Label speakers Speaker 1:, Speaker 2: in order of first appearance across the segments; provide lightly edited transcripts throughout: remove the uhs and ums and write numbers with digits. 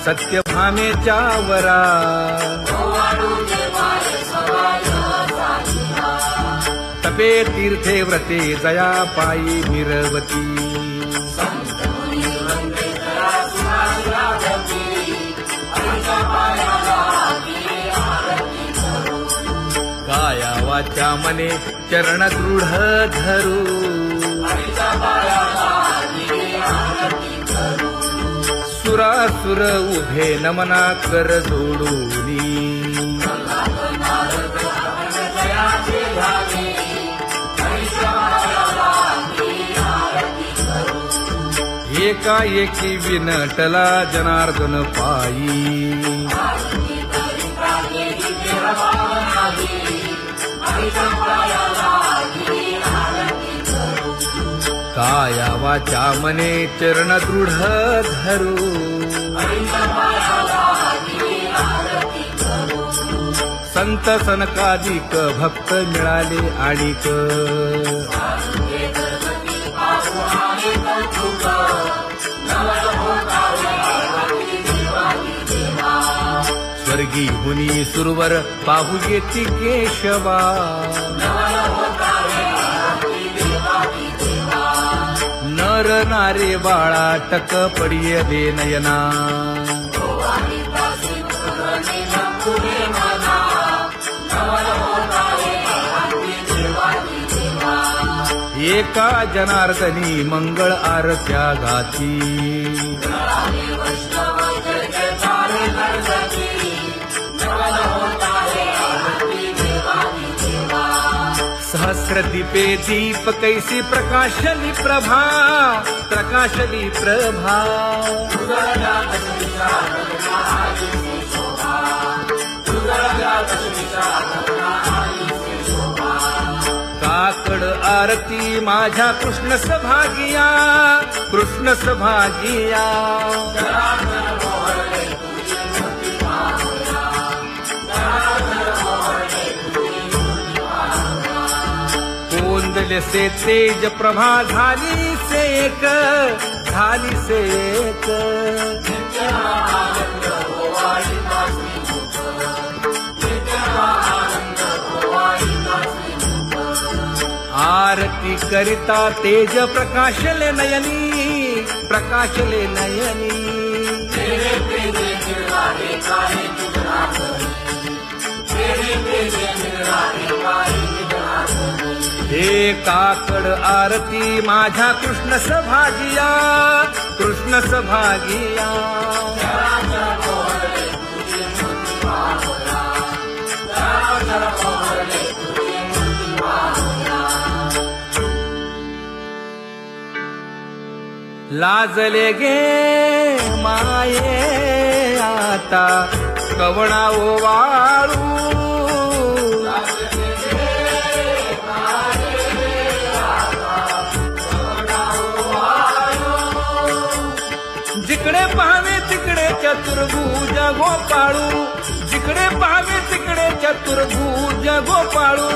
Speaker 1: सत्यभामेच्या वरा तपे तीर्थे व्रते जया पायी मिरवती काया वाचा मने चरण दृढ धरू सुरासुर उभे नमना कर जोडूनी एकाएकी विनटला जनार्दन पायी काया वाचा मने चरण दृढ धरू संत सनकादिक भक्त मिळाले आणिक स्वर्गी हुनी सुरवर पाहू येती केशवा नर नारे बाळा टक पडिय दे नयना एका जनार्दनी मंगळ आरत्या गाती सहस्र दीपे दीप कैसी प्रकाशली प्रभा प्रकाशली प्रभा काकड आरती माझ्या कृष्ण सभागिया कृष्ण सभागिया कोंदले से तेज प्रभा झाली सेक झाली सेक आरती करिता तेज प्रकाशले नयनी प्रकाशले नयनी हे काकड आरती माझ्या कृष्ण सभागिया कृष्ण सभागिया लाजले गे माये आता कवणा ओवाळू जिकडे पाहावे तिकडे चतुर्भुज गोपाळू जिकडे पाहावे तिकडे चतुर्भुज गोपाळू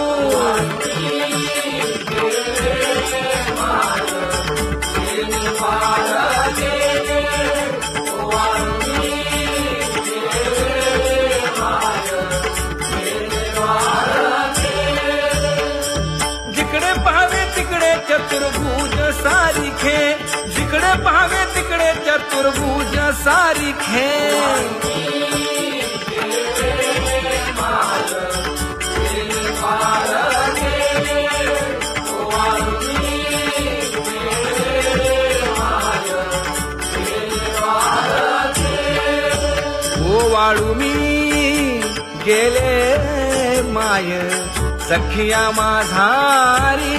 Speaker 1: जिकडे पाहावे तिकडे चतुर्भुज सारिखे जिकडे पाहावे तिकडे चतुर्भुज सारिखे ओवाळू मी गेले माय सखिया माझारी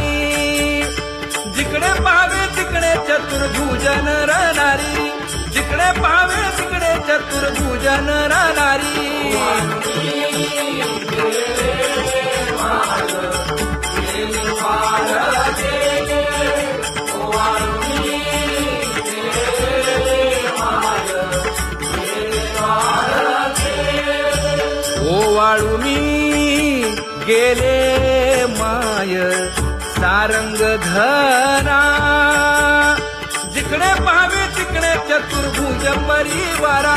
Speaker 1: जिकडे पाहावे तिकडे चतुर्भुज नर नारी जिकडे पाहावे तिकडे चतुर्भुज नर नारी ओवाळू मी गेले माय सारंग धरा जिकडे पाहावे तिकडे चतुर्भुज परिवारा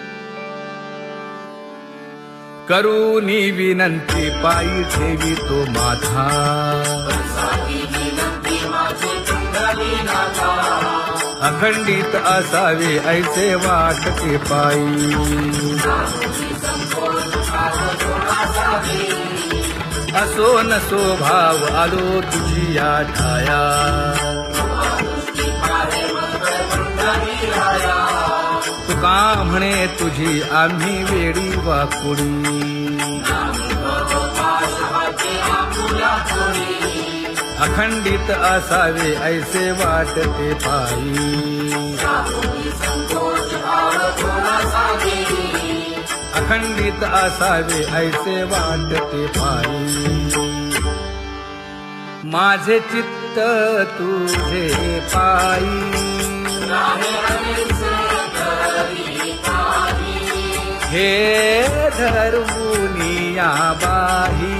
Speaker 1: करूनी विनंती पायी ठेवी तो माथा अखंडित असावे ऐसे वाटते पायी असो नसो भाव आलो तुझी या ठाया तुका म्हणे तुझी आम्ही वेडी वाकुडी अखंडित असावे ऐसे वाटते पायी अखंडित असावे ऐसे वाटते पायी माझे चित्त तुझे पायी हे धर्मुनिया बाही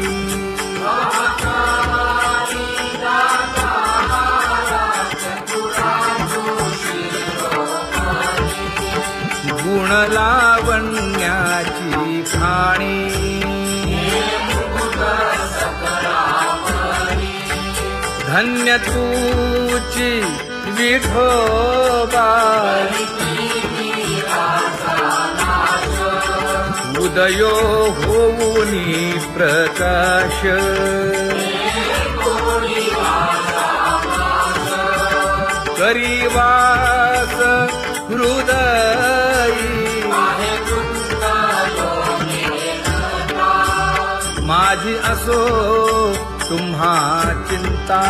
Speaker 1: गुण लावण्याची खाणी धन्य तूची विठोबा उदयो होऊनी प्रकाश करीवास हृदयी माझी असो तुम्हा चिंता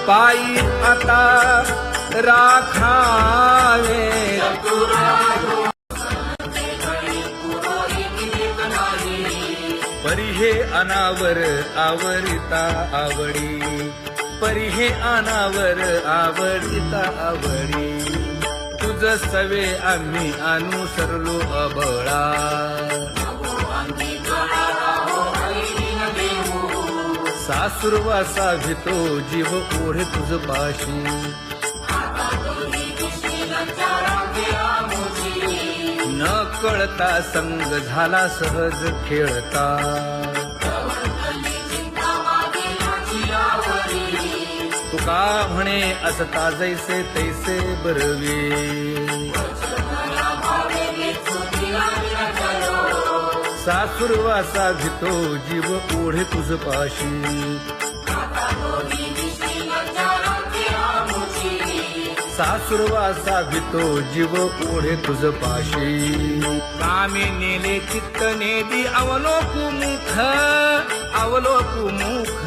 Speaker 1: पायी आता राखावे परी हे अनावर आवरिता आवडी परी हे अनावर आवडिता आवडी तुझ सवे आम्ही अनुसरलो अबळा सासुरवासा भितो जीव ओढे तुझ पाशी न कळता संग झाला सहज खेळता तुका म्हणे असता जैसे तैसे बरवे सासुरवासा भितो जीव ओढे तुझ पाशी सासुरवासा भितो जीव ओढे तुझ पाशी कामे नेले चित्त नेदी अवलोकु मुख अवलोकु मुख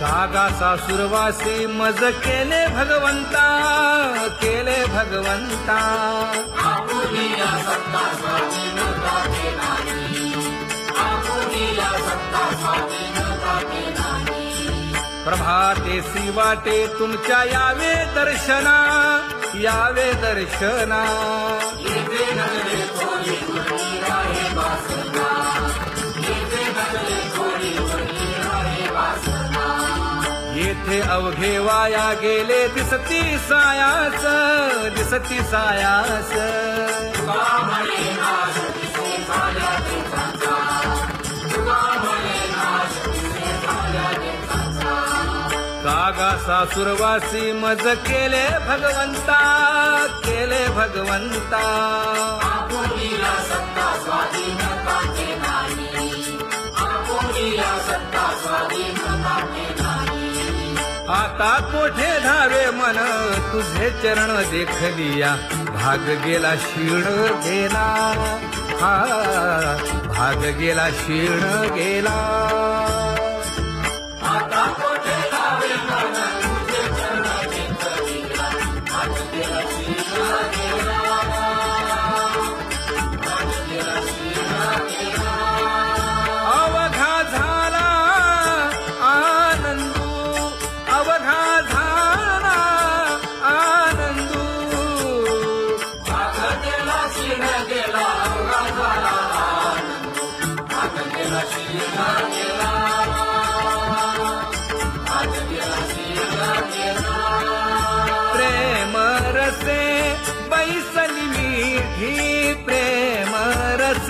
Speaker 1: कागा सासुरवासी मज केले भगवंता केले भगवंता प्रभाते सी वाटे तुमच्या यावे दर्शना यावे दर्शना येथे अवघे वाया गेले दिसती सायास दिसती सायास कागा सासुरवासी मज केले भगवंता केले भगवंता आता कोठे धावे मन तुझे चरण देखलिया भाग गेला क्षीण गेला हा भाग गेला क्षीण गेला आता कोठे धावे मन तुझे चरण देखलिया भाग गेला क्षीण गेला अवघा झाला आनंदू अवघा झाला आनंदू भाग गेला क्षीण गेला अवघा झाला आनंदू भाग गेला क्षीण गेला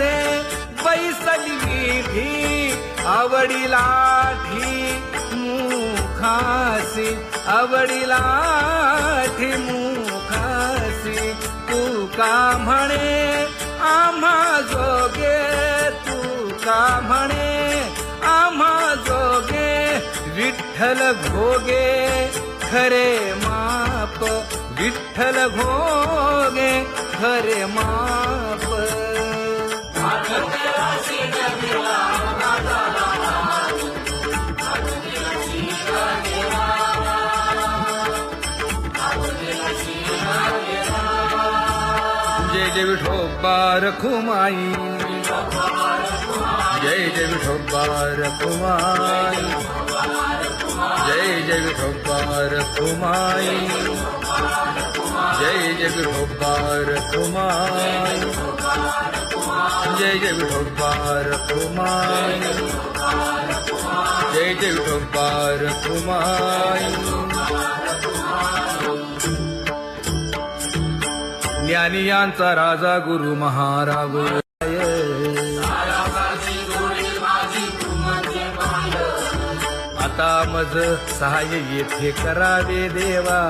Speaker 1: असे बैसली विधी आवडीला मुखासी आवडीला मुखासी तू का म्हणे आम्हा जोगे तू का म्हणे आम्हा जोगे विठ्ठल भोगे खरे माप विठ्ठल भोगे खरे माप जय जय विठोबा रखुमाई जय जय विठोबा रखुमाई जय जय विठोबा रखुमाई जय जय विठोबा रखुमाई जय जय विठोबा रखुमाई जय जय विठोबा रखुमाई ज्ञानियांचा राजा गुरु महाराज आता मज सहाय्य येथे करावे देवा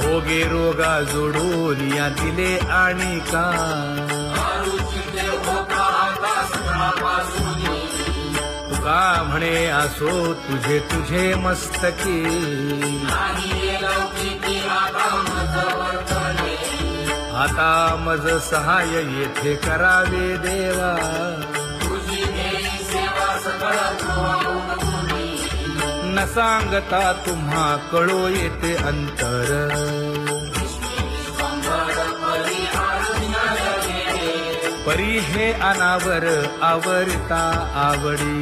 Speaker 1: भोगे रोगा जोडून या दिले आणि का तुका म्हणे असो तुझे तुझे मस्तकी आता मज सहाय्य येथे करावे देवा न सांगता तुम्हा कळो येते अंतर परी हे अनावर आवरता आवडी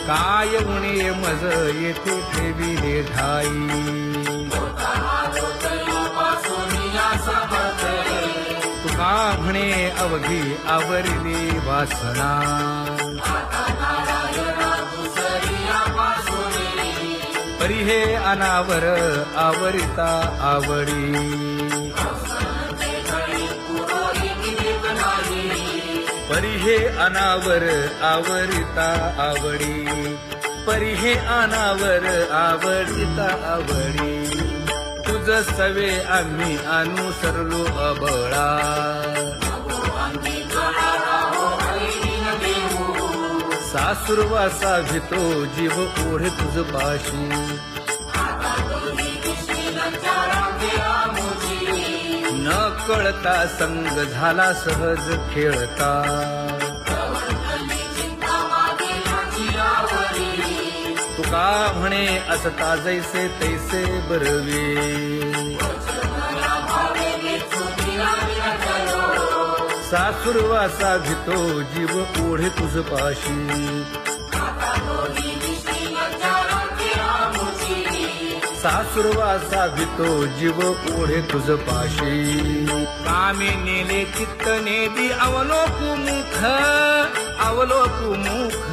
Speaker 1: काय उणे मज येथे ठेविले ठाई तुका म्हणे अवघी आवरली वासना परी हे अनावर आवरिता आवडी परी हे अनावर आवरिता आवडी परी हे अनावर आवडिता आवडी तुझ सवे आम्ही अनुसरलो अबळा सासुरवासा भितो जीव ओढे तुझ पाशी न कळता संग झाला सहज खेळता तुका म्हणे असता जैसे तैसे बरवे सासुरवासा भितो जीव ओढे तुझ पाशी सासुरवासा भितो जीव ओढे तुझ पाशी कामे नेले चित्त नेदी अवलोकु मुख अवलोकु मुख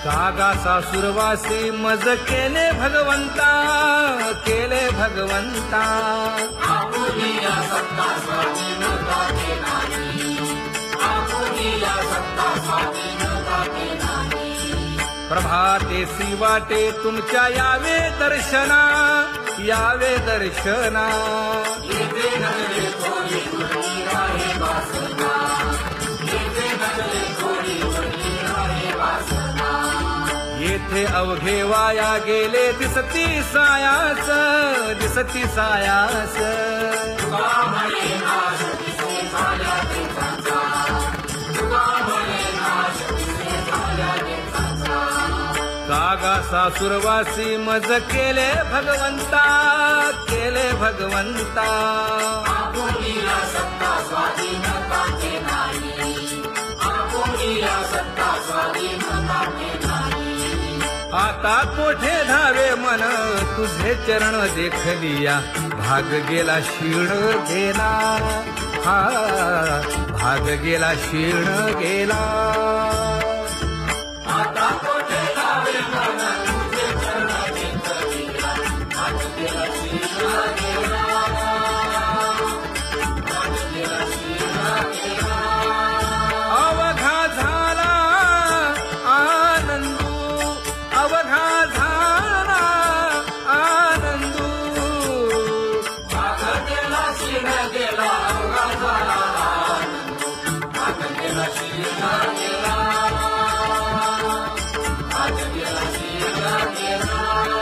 Speaker 1: कागा सासुरवासी मज केले भगवंता केले भगवंता प्रभाते वाटे तुमच्या यावे दर्शना यावे दर्शना येथे अवघे वाया गेले दिसती सायास दिसती सायास कागा सासुरवासी मज केले भगवंता केले भगवंता आता कोठे धावे मन तुझे चरण देखलिया भाग गेला शीण गेला हा नाग गेला शीण गेला अवघा झाला आनंदू अवघा झाला आनंदू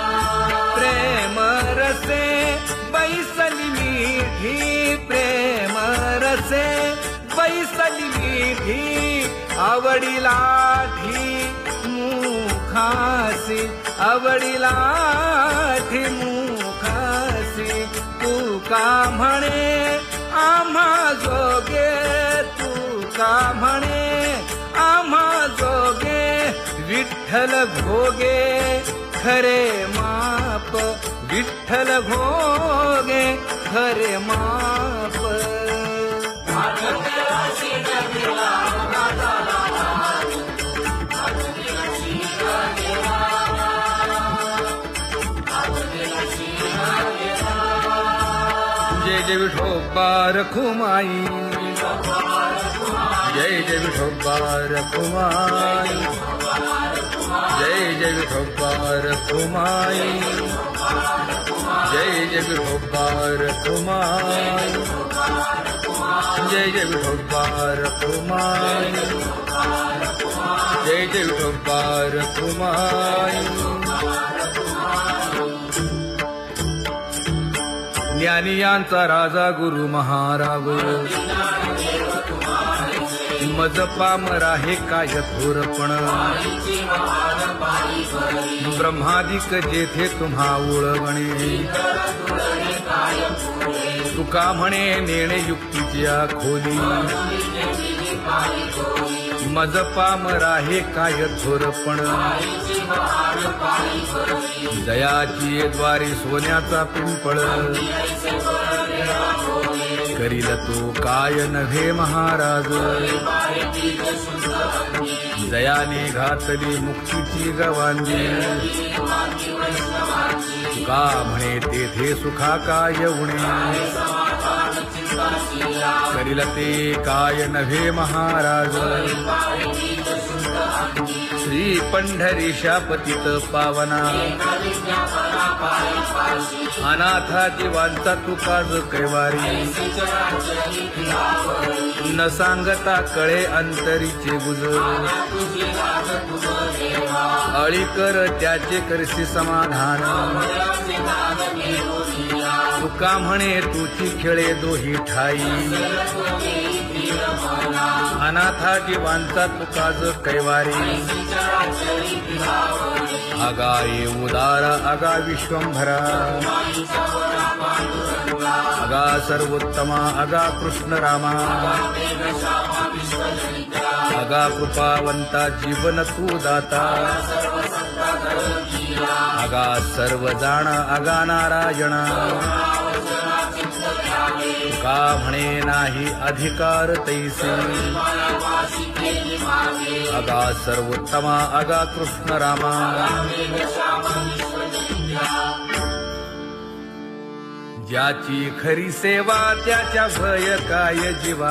Speaker 1: प्रेम रसे बैसली मीठी प्रेम रसे बैसली मीठी आवडीला ठी मुखासी आवडीला ठी मुखासी तू का म्हणे आम्हा जोगे तू का म्हणे आम्हा जोगे विठ्ठल भोगे खरे माप विठ्ठल भोगे खरे माप जय जय विठोबा रखुमाई जय जय विठोबा रखुमाई जय जय विठोबा रखुमाई जय जय विठोबा रखुमाई जय जय विठोबा रखुमाई जय जय विठोबा रखुमाई ज्ञानियांचा राजा गुरु महाराज मज पामरा हे काय थोरपण ब्रह्मादिक जेथे तुम्हा उळवणे तुका म्हणे नेणे युक्तीच्या खोली मज पामरा हे काय थोरपण दयाची द्वारी सोन्याचा पिंपळ करील तो काय नव्हे महाराज दयाने घातली मुक्तीची गवांगी का म्हणे तेथे सुखा काय उणे करील ते काय नव्हे महाराज श्री पंढरीशा पतित पावना अनाथा जीवांचा तुकाज कैवारी न सांगता कळे अंतरीचे गुजर अळी कर त्याचे करशी समाधान तुका म्हणे तुची खेळे दोही ठाई अनाथा जीवांचा तुकाज कैवारी आगा ये उदारा आगा विश्वंभरा आगा सर्वोत्तमा आगा कृष्ण रामा आगा कृपावंता जीवन तू दाता आगा सर्व जाणा आगा नारायणा का म्हणे नाही अधिकार तैसे आगा सर्वोत्तमा आगा कृष्ण रामा ज्याची खरी सेवा त्याच्या भय काय जीवा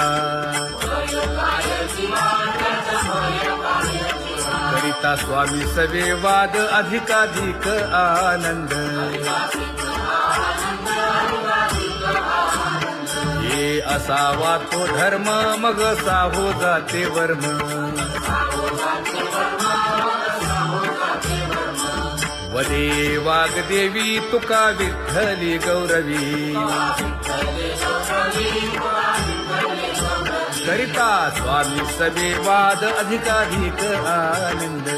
Speaker 1: करिता स्वामी सवे वाद अधिकाधिक आनंद हे असावा तो धर्म मग साहो जाते वर्म वदे वाग्देवी तुका विठ्ठली गौरवी करिता स्वामी सवे वाद अधिकाधिक आनंद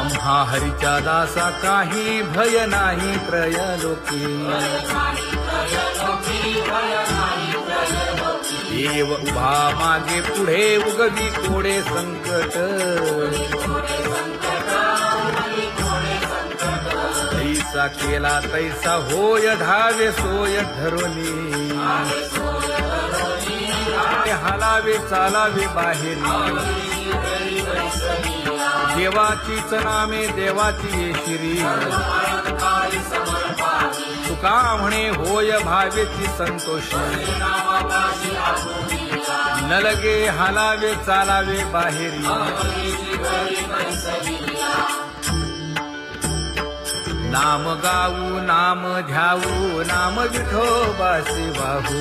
Speaker 1: आम्हा हरीच्या दासा काही भय नाही त्रयलोकी देव उभा मागे पुढे उगवी कोडे संकट जैसा केला तैसा होय धावे सोय धरोनी हालावे चालावे बाहेरी देवाचीच नामे देवाची येशिरी तुका म्हणे होय भावेची संतोषी न लगे हालावे चालावे बाहेरी नाम गाऊ नाम ध्याऊ नाम विठोबासी वाहू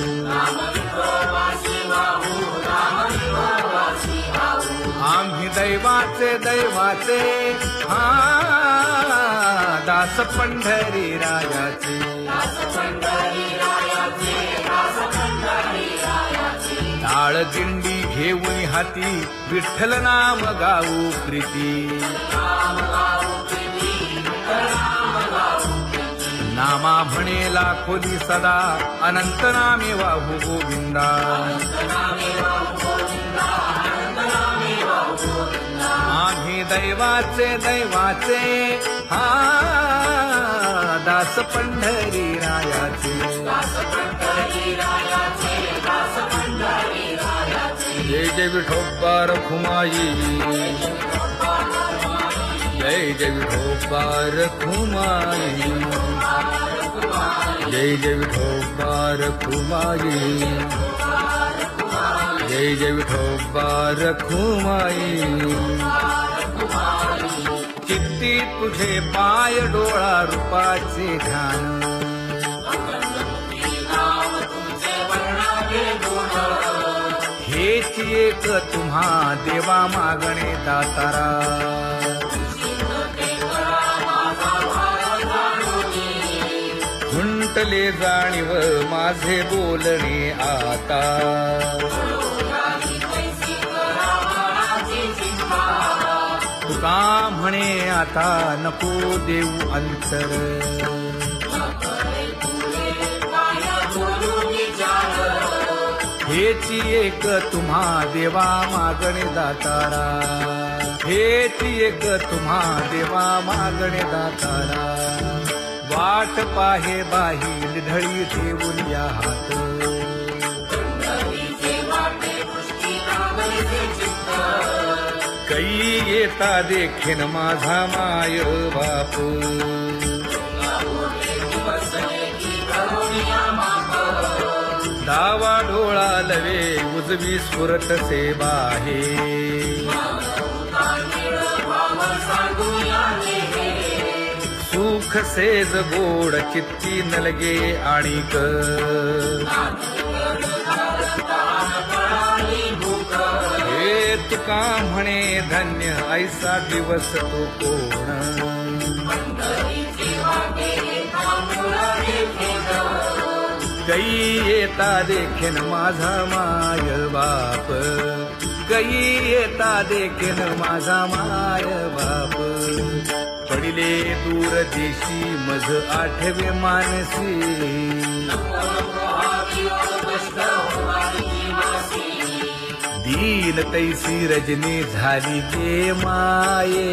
Speaker 1: आम्ही दैवाचे दैवाचे हा दास पंढरी रायाचे टाळ दिंडी घेऊन हाती विठ्ठल नाम गाऊ प्रीती नामा म्हणेला खोली सदा अनंत नामे वाहू गोविंदा आम्ही दैवाचे दैवाचे हा दास पंढरी रायाचे जय जय विठोबा रखुमाई जय जय विठोबा रखुमाई जय जय विठोबा रखुमाई जय जय विठोबा रखुमाई चित्ती तुझे पाय डोळा रूपाचे ध्यान हेच एक तुम्हा देवा मागणे दातारा खुंटले जाणीव माझे बोलणे आता तुका म्हणे आता नको देऊ अंतर हेची एक तुम्हा देवा मागणे दातारा हेची एक तुम्हा देवा मागणे दातारा वाट पाहे बाही ढळी ठेवून या हात कै येता देखीन माझा माय बाप डावा डोळा लवे उजवी स्फुरत से बाहे सुख सेज गोड चित्ती नलगे आणिक हे तुका म्हणे धन्य ऐसा दिवस तो कोण कै येता देखीन माझा माय बाप कै येता देखीन माझा माय बाप पडिले दूर देशी मज आठवे मानसी दीन तैसी रजनी झाली गे माये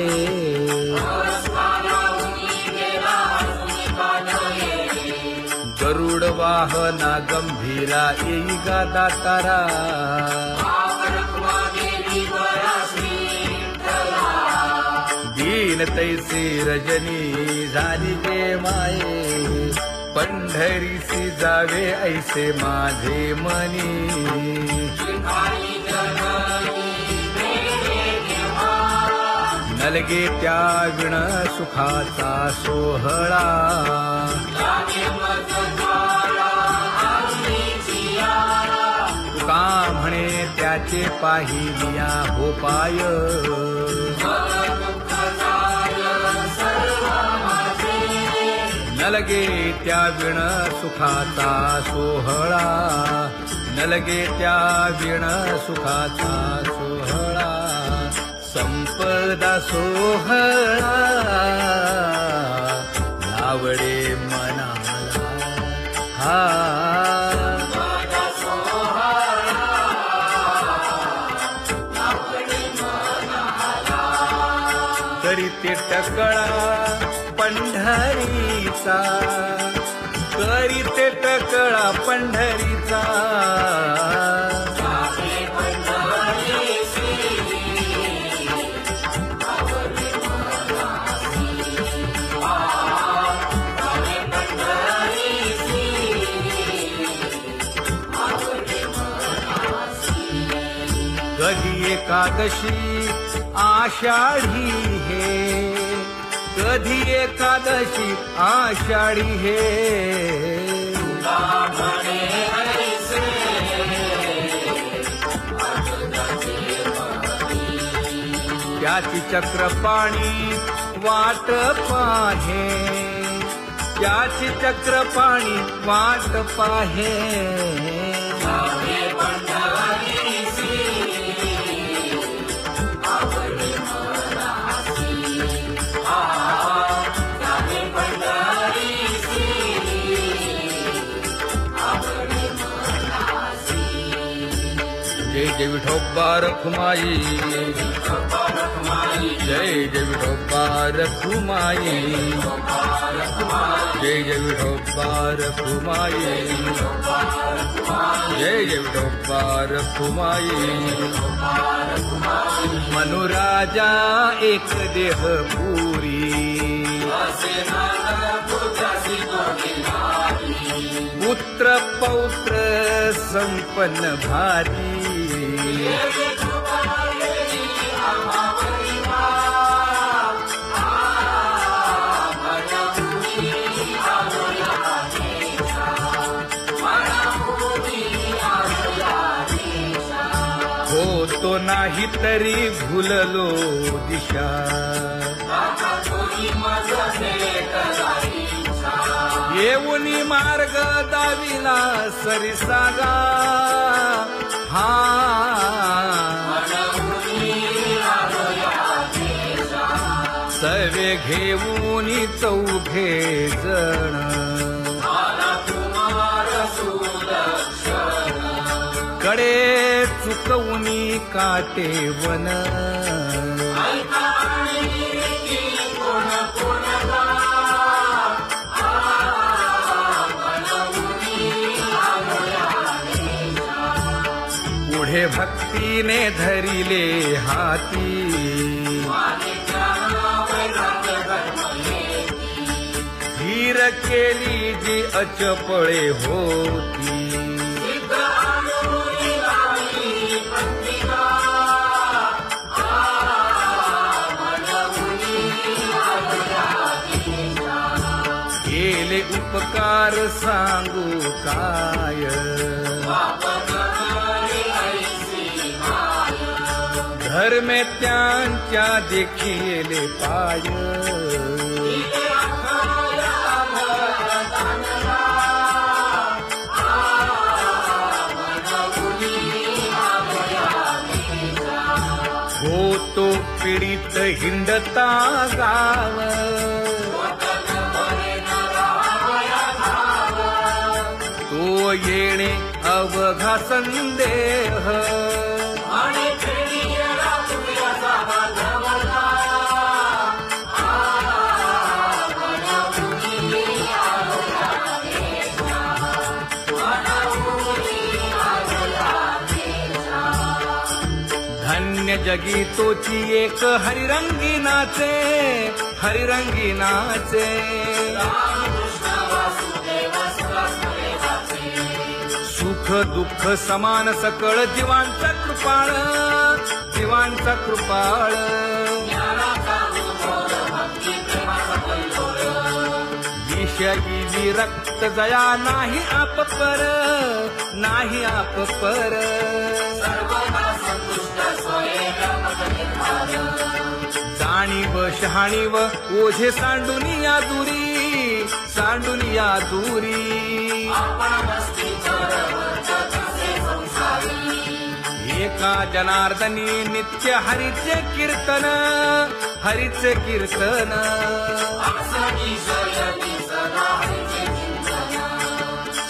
Speaker 1: गरुड वाहना गंभीरा येई गा दातारा दीन तैसी रजनी झाली गे माये पंढरीसी जावे ऐसे माझे मनी नलगे त्या विण सुखाचा सोहळा तुका म्हणे त्याचे पाहिलिया हो पाय नलगे त्या विण सुखाचा सोहळा नलगे त्या विण सुखाचा सोहळा संपदा सोहळा लावडे मनाला हा तरी ते टकळा पंढरीचा वारीचा, करीते टकळा पंढरीचा. कधी एकादशी आषाढी हे, कधी एकादशी आषाढी हे. त्याची चक्रपाणी वाट पाहे, त्याची चक्रपाणी वाट पाहे. जय जय विठोबा रखुमाई, जय जय विठोबा रखुमाई, जय जय विठोबा रखुमाई, जय जय विठोबा रखुमाई. मनुराजा एक देह पुरी, पुत्र पौत्र संपन्न भारी. होतो नाही तरी भुललो दिशा, येऊनी मार्ग दाविला सरिसागा. हा सर्वे घेऊनी चौघे जण, कडे चुकवूनी काटे वन. पुढे भक्तीने धरिले हाती, धीर केली जी अचपळे होती. केले उपकार सांगू काय, धर्मे त्यांच्या देखिले पाय. होतो पीडित हिंडता गाव, तो येणे अवघा संदेह. धन्य जगी तोची एक हरिरंगी नाचे, हरिरंगी नाचे. सुख दुःख समान सकळ जीवांचा कृपाळ, जीवांचा कृपाळ. विषयी विरक्त जया नाही आप पर, नाही आप पर. जाणीव शहाणीव ओझे सांडुनिया दुरी, सांडुनिया दुरी. एका जनार्दनी नित्य हरीचे कीर्तन, हरीचे कीर्तन.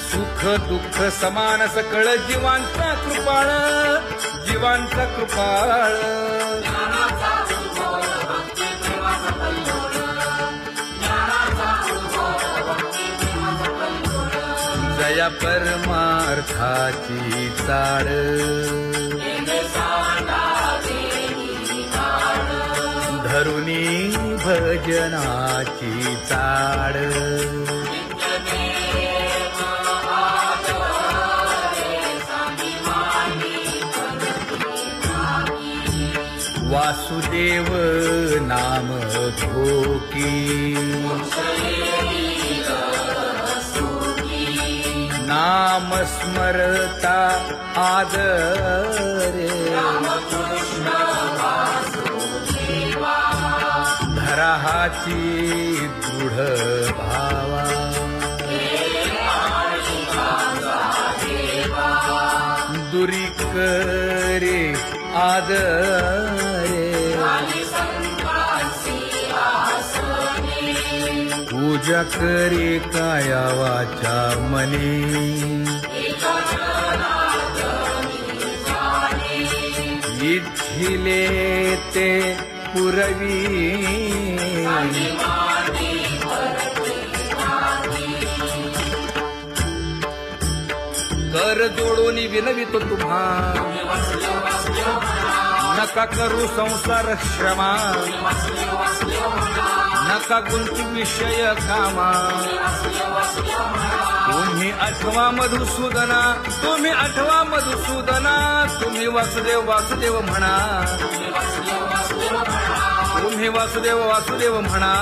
Speaker 1: सुख दुःख समान सकळ जीवांचा कृपाळ, जीवांचा कृपाळ. जया परमार्थाची चाळ धरुणी भजनाची चाळ वासुदेव नाम घोकी नाम स्मरता आदरे धराहाची दृढ भावा दुरी करे आदरे पूजा करे काया वाचा मने इच्छिले ते पुरवी कर जोडून विनवितो तुम्हा नका करू संसार श्रमा नका गुंती विषय कामा तुम्ही आठवा मधुसूदना तुम्ही आठवा मधुसूदना तुम्ही वासुदेव वासुदेव म्हणा तुम्ही वासुदेव वासुदेव म्हणा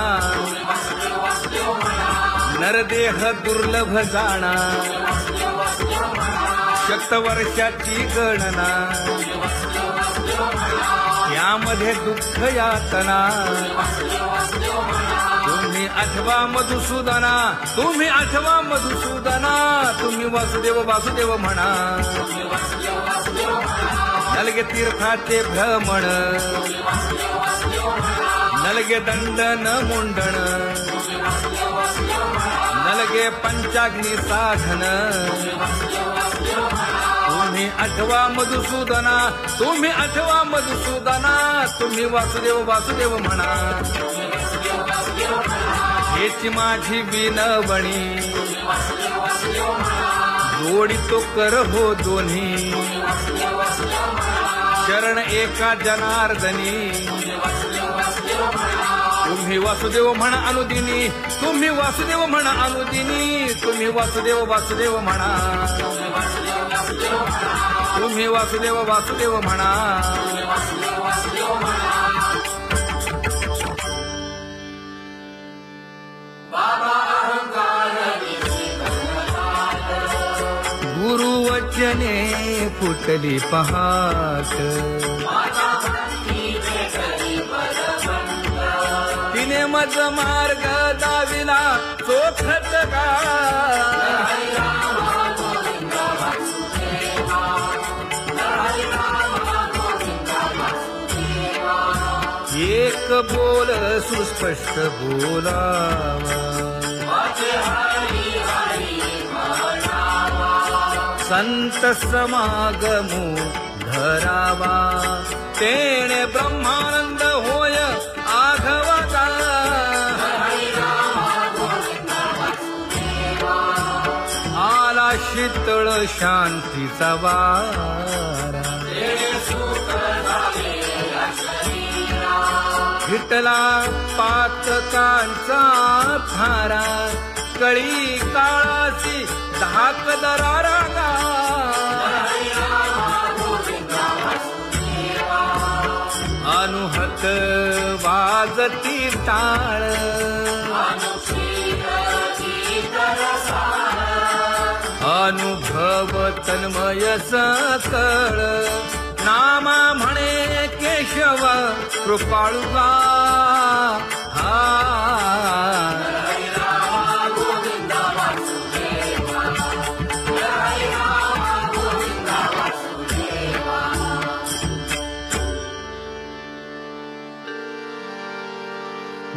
Speaker 1: नरदेह दुर्लभ जाणा शतवर्षाची गणना यामध्ये दुःख यातना तुम्ही आठवा मधुसूदना तुम्ही आठवा मधुसूदना तुम्ही वासुदेव वासुदेव म्हणा नलगे तीर्थाचे भ्रमण नलगे दंडन मुंडण नलगे पंचाग्नी साधन तुम्ही आठवा मधुसूदना तुम्ही आठवा मधुसूदना तुम्ही वासुदेव वासुदेव म्हणा हेची माझी विनवणी जोडी तो कर हो दोन्ही शरण एका जनार्दनी तुम्ही वासुदेव म्हणा अनुदिनी तुम्ही वासुदेव म्हणा अनुदिनी तुम्ही वासुदेव वासुदेव म्हणा तुम्ही वासुदेव वासुदेव म्हणा गुरुवचने फुटली पहाट तिने मज मार्ग दाविला चोखत का एक बोल सुस्पष्ट बोलावा संत समागमू धरावा तेणे ब्रह्मानंद होय आघवता आला शीतळ शांतीचा वारा हिटला पातकांचा थारा कळी काळाची धाक दरारा अनुहत वाजती टाळ अनुभव तन्मय सकळ नामा म्हणे केशव कृपाळुगा हा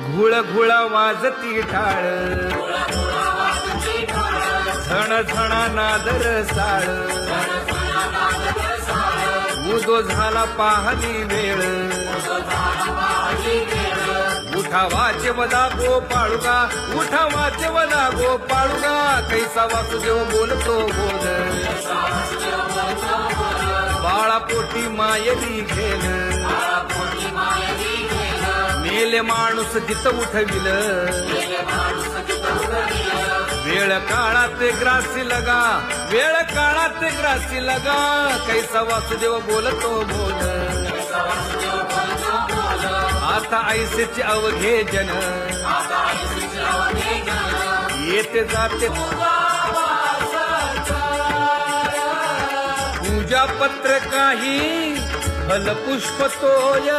Speaker 1: घुळ घुळ वाजती टाळ झण झण नादर साळ उदो झाला पाहली वेळ उठा वाचवला गोपाळुका, उठा वाचवला गोपाळुका, कैसा वासुदेव बोलतो बोल, बाळा पोटी मायली घेल, मेले माणूस जित उठविल, वेळ काळात ग्रासी लगा, वेळ काळात ग्रासी लगा, कैसा वासुदेव बोलतो बोल, आता ऐसेचे अवघे जन, येते जाते पूजा पत्र काही फल पुष्प तोय,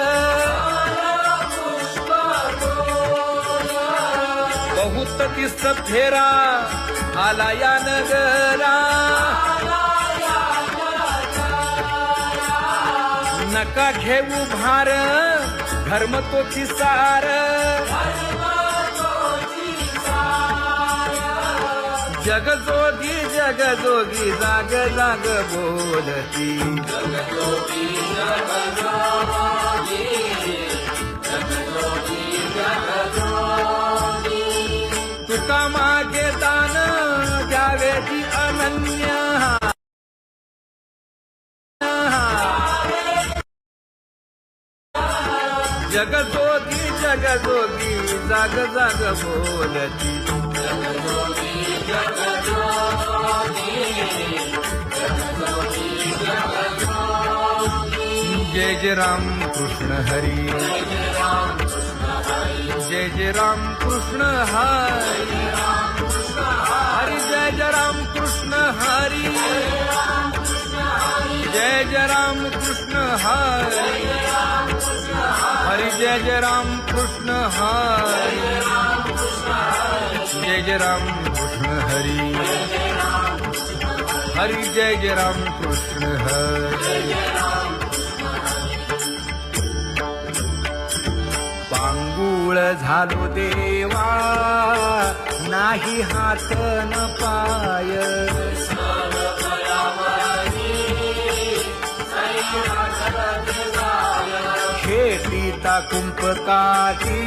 Speaker 1: बहुत दिस फेरा आला या नगरा, नका घेऊ भार धर्म तो सार, जगजोगी जगजोगी जाग जाग बोलती, तुका मागे दान द्यावेची अनन्य, जगजोगी जगजोगी जाग जाग बोलती, जय जय राम कृष्ण हरी, जय जय राम कृष्ण हरी, हरी जय जय राम कृष्ण हरी, जय जय राम कृष्ण हरी, हरी जय जय राम कृष्ण हरी, जय जय राम कृष्ण हरी, हरी जय जय राम कृष्ण हरी. पांगुळ झालो देवा नाही हात न पाय, खेटीता कुंपकाची